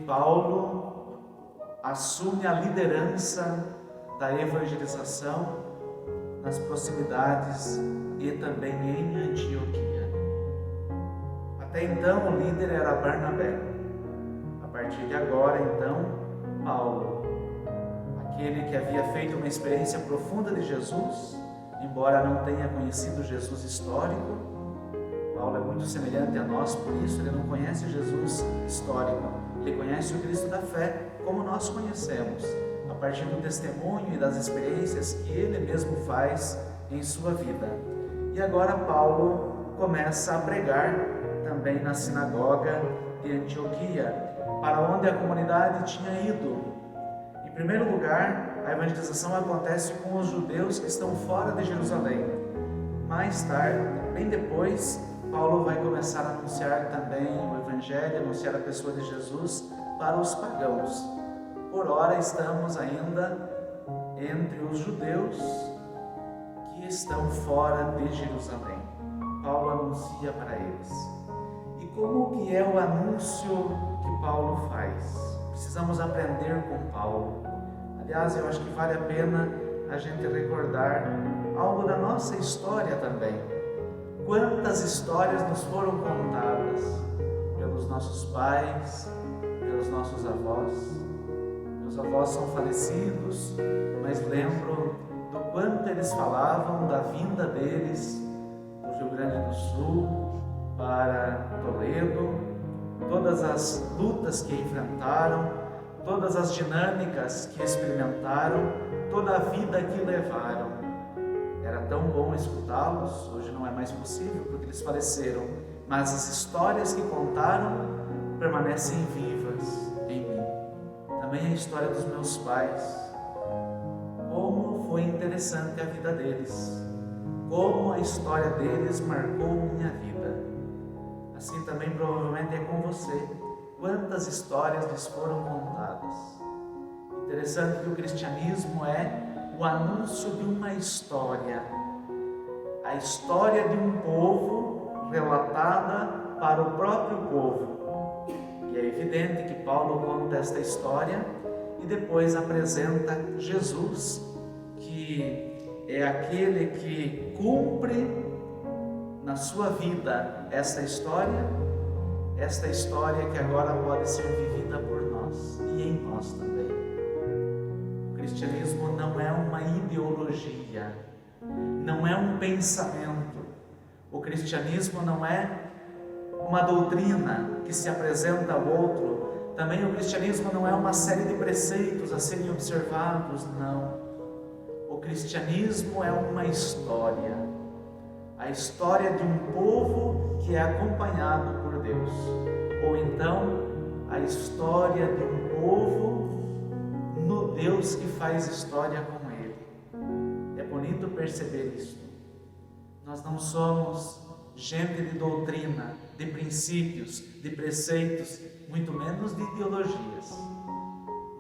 Paulo assume a liderança da evangelização nas proximidades e também em Antioquia. Até então o líder era Barnabé. A partir de agora, então, Paulo, aquele que havia feito uma experiência profunda de Jesus, embora não tenha conhecido Jesus histórico. Paulo é muito semelhante a nós, por isso ele não conhece Jesus histórico, ele conhece o Cristo da fé, como nós conhecemos, a partir do testemunho e das experiências que ele mesmo faz em sua vida. E agora Paulo começa a pregar também na sinagoga de Antioquia, para onde a comunidade tinha ido. Em primeiro lugar, a evangelização acontece com os judeus que estão fora de Jerusalém. Mais tarde, bem depois, Paulo vai começar a anunciar também o Evangelho, anunciar a pessoa de Jesus para os pagãos. Por ora estamos ainda entre os judeus que estão fora de Jerusalém. Paulo anuncia para eles. E como que é o anúncio que Paulo faz? Precisamos aprender com Paulo. Aliás, eu acho que vale a pena a gente recordar algo da nossa história também. Quantas histórias nos foram contadas pelos nossos pais, pelos nossos avós. Meus avós são falecidos, mas lembro do quanto eles falavam da vinda deles do Rio Grande do Sul para Toledo, todas as lutas que enfrentaram, todas as dinâmicas que experimentaram, toda a vida que levaram. Era tão bom escutá-los, hoje não é mais possível porque eles faleceram, mas as histórias que contaram permanecem vivas em mim. Também a história dos meus pais, como foi interessante a vida deles, como a história deles marcou minha vida. Assim também provavelmente é com você. Quantas histórias lhes foram contadas. Interessante que o cristianismo é o anúncio de uma história, a história de um povo relatada para o próprio povo. E é evidente que Paulo conta esta história e depois apresenta Jesus, que é aquele que cumpre na sua vida esta história que agora pode ser vivida por nós e em nós também. O cristianismo não é uma ideologia, não é um pensamento. O cristianismo não é uma doutrina que se apresenta ao outro. Também o cristianismo não é uma série de preceitos a serem observados, não. O cristianismo é uma história. A história de um povo que é acompanhado por Deus. Ou então, a história de um povo no Deus que faz história com Ele. É bonito perceber isso. Nós não somos gente de doutrina, de princípios, de preceitos, muito menos de ideologias.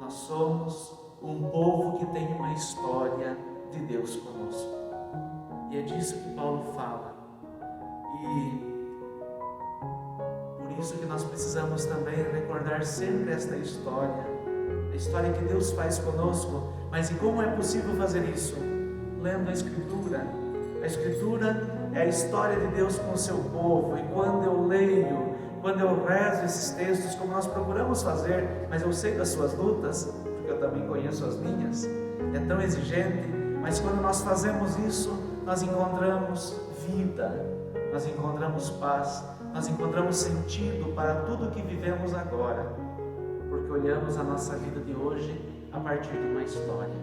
Nós somos um povo que tem uma história de Deus conosco. E é disso que Paulo fala. E por isso que nós precisamos também recordar sempre esta história. A história que Deus faz conosco. Mas e como é possível fazer isso? Lendo a Escritura. A Escritura é a história de Deus com o seu povo. E quando eu leio, quando eu rezo esses textos, como nós procuramos fazer, mas eu sei das suas lutas, porque eu também conheço as minhas, é tão exigente, mas quando nós fazemos isso, nós encontramos vida, nós encontramos paz, nós encontramos sentido para tudo que vivemos agora, porque olhamos a nossa vida de hoje a partir de uma história.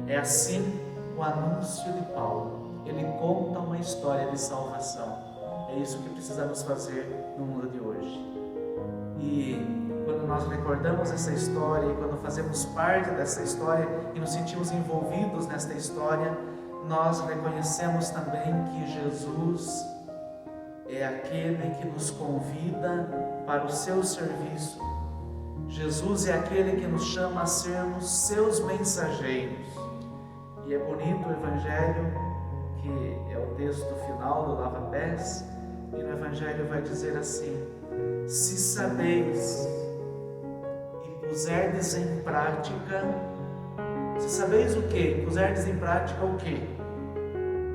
É assim o anúncio de Paulo, ele conta uma história de salvação. É isso que precisamos fazer no mundo de hoje. E quando nós recordamos essa história e quando fazemos parte dessa história e nos sentimos envolvidos nesta história, nós reconhecemos também que Jesus é aquele que nos convida para o seu serviço. Jesus é aquele que nos chama a sermos seus mensageiros. E é bonito o Evangelho, que é o texto final do Lava-Pés, e no Evangelho vai dizer assim: se sabeis puserdes em prática, se sabeis o quê? Puserdes em prática o quê?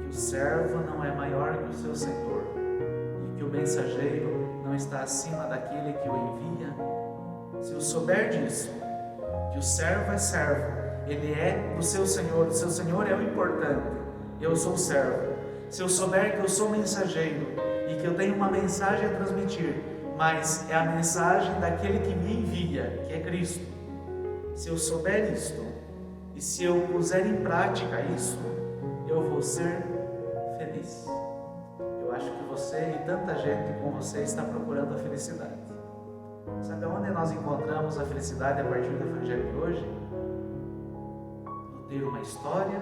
Que o servo não é maior que o seu senhor, e que o mensageiro não está acima daquele que o envia. Se eu souber disso, que o servo é servo, ele é do seu senhor, o seu senhor é o importante, eu sou servo. Se eu souber que eu sou mensageiro e que eu tenho uma mensagem a transmitir, mas é a mensagem daquele que me envia, que é Cristo. Se eu souber isto, e se eu puser em prática isso, eu vou ser feliz. Eu acho que você e tanta gente com você está procurando a felicidade. Sabe onde nós encontramos a felicidade a partir do Evangelho de hoje? No ter uma história,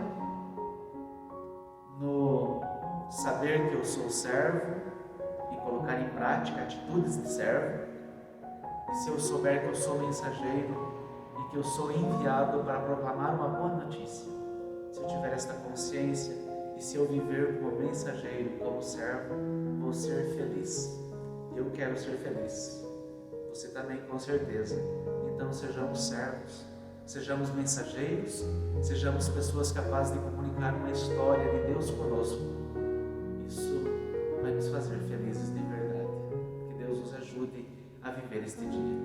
no saber que eu sou servo e colocar em prática atitudes de servo. E se eu souber que eu sou mensageiro e que eu sou enviado para proclamar uma boa notícia, se eu tiver esta consciência e se eu viver como mensageiro, como servo, vou ser feliz. Eu quero ser feliz. Você também, com certeza. Então sejamos servos, sejamos mensageiros, sejamos pessoas capazes de comunicar uma história de Deus conosco. Isso vai nos fazer felizes de verdade. Que Deus nos ajude a viver este dia.